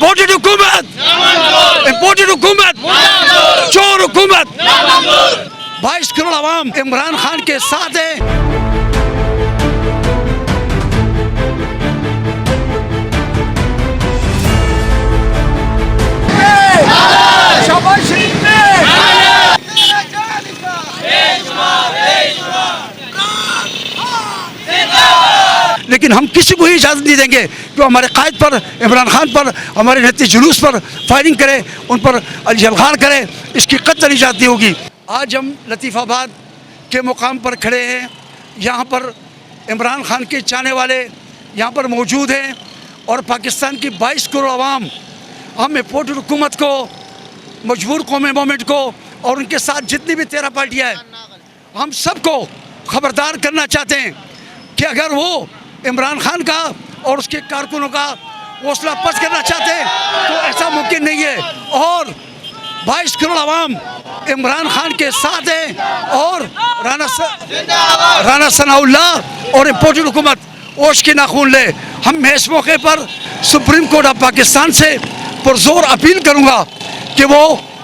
Imported हुकूमत, imported हुकूमत, चोर हुकूमत। 22 करोड़ आवाम इमरान खान के साथ है। लेकिन हम किसी को ही इजाज़त नहीं देंगे कि हमारे कायद पर, इमरान खान पर, हमारे नेता जुलूस पर फायरिंग करे, उन पर जलखार करे। इसकी कतई इजाज़त नहीं होगी। आज हम लतीफ़ाबाद के मुकाम पर खड़े हैं। यहाँ पर इमरान खान के चाहने वाले यहाँ पर मौजूद हैं और पाकिस्तान की 22 करोड़ आवाम हम इम्पोर्टेड हुकूमत को, मजबूर कौमी मूवमेंट को और उनके साथ जितनी भी 13 पार्टियाँ हैं, हम सबको ख़बरदार करना चाहते हैं कि अगर वो इमरान खान का और उसके कारकुनों का हौसला पस्त करना चाहते हैं तो ऐसा मुमकिन नहीं है। और 22 करोड़ आवाम इमरान खान के साथ है और राना सनाउल्लाह और इम्पोर्टेड हुकूमत ओश के नाखून ले। हम इस मौके पर सुप्रीम कोर्ट ऑफ पाकिस्तान से पुरजोर अपील करूँगा कि वो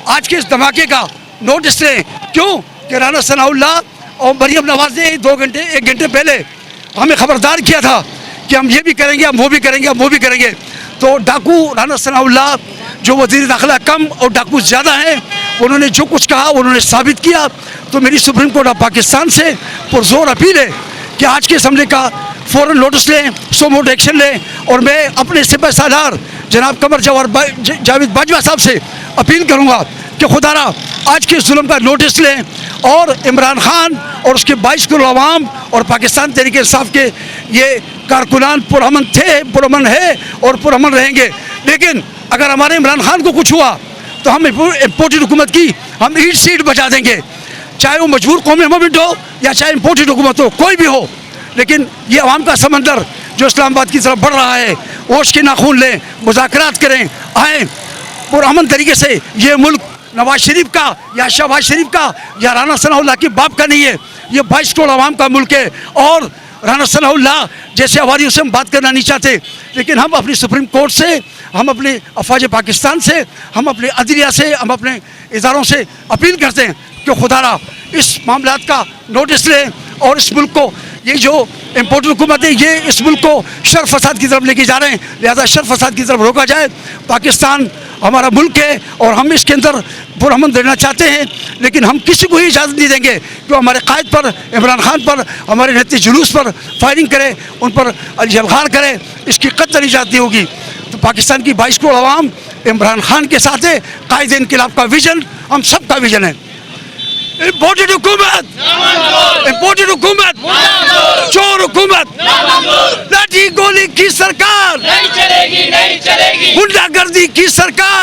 आज के इस धमाके का नोटिस लें। क्यों कि राना सनाउल्लाह और मरियम नवाज ने 1 घंटे पहले हमें ख़बरदार किया था कि हम ये भी करेंगे, हम वो भी करेंगे, हम वो भी करेंगे। तो डाकू राना सनाउल्लाह जो वज़ीर दाखिला कम और डाकू ज़्यादा हैं, उन्होंने जो कुछ कहा उन्होंने साबित किया। तो मेरी सुप्रीम कोर्ट ऑफ पाकिस्तान से पुरजोर अपील है कि आज के इस हमले का फ़ौरन नोटिस लें, सोमोट एक्शन लें। और मैं अपने सिपह सालार जनाब कमर जावेद बाजवा साहब से अपील करूँगा कि खुदारा आज के जुल्म का नोटिस लें और इमरान खान और उसके 22 करोड़ आवाम और पाकिस्तान तहरीक इंसाफ के ये कारकुनान पुरअमन थे, पुरअमन है और पुरअमन रहेंगे। लेकिन अगर हमारे इमरान खान को कुछ हुआ तो हम इम्पोर्टेड हुकूमत की हम ईट सीट बचा देंगे, चाहे वो मजबूर कौमी मूवमेंट हो या चाहे इम्पोर्टेड हुकूमत हो, कोई भी हो। लेकिन ये अवाम का समंदर जो इस्लामाबाद की तरफ बढ़ रहा है, होश के नाखून लें, मुज़ाकरात करें, आएँ पुरअमन तरीके से। ये मुल्क नवाज शरीफ का या शहबाज शरीफ का या राना सनाउल्लाह के बाप का नहीं है, ये 22 करोड़ आवाम का मुल्क है। और राना सनाउल्लाह जैसे आवाज़ से हम बात करना नहीं चाहते, लेकिन हम अपनी सुप्रीम कोर्ट से, हम अपने अफवाज पाकिस्तान से, हम अपने अदलिया से, हम अपने इदारों से अपील करते हैं कि खुदारा इस मामलात का नोटिस लें और इस मुल्क को, ये जो इम्पोर्टेड हुकूमत है, ये इस मुल्क को शर फसाद की तरफ लेके जा रहे हैं, लिहाजा शर फसाद की तरफ रोका जाए। पाकिस्तान हमारा मुल्क है और हम इसके अंदर पुरअमन देना चाहते हैं, लेकिन हम किसी को ही इजाज़त नहीं देंगे कि हमारे कायद पर, इमरान खान पर, हमारे नेता जुलूस पर फायरिंग करे, उन पर जलखार करे। इसकी कतई इजाज़त नहीं होगी। तो पाकिस्तान की 22 करोड़ आवाम इमरान खान के साथ है। कायदे इनकलाब का विजन हम सब का विजन है। इम्पोर्टेड हुकूमत, इम्पोर्टेड हुकूमत, चोर हुकूमत, लाठी गोली की सरकार, नहीं चलेगी, नहीं चलेगी, गुंडागर्दी की सरकार।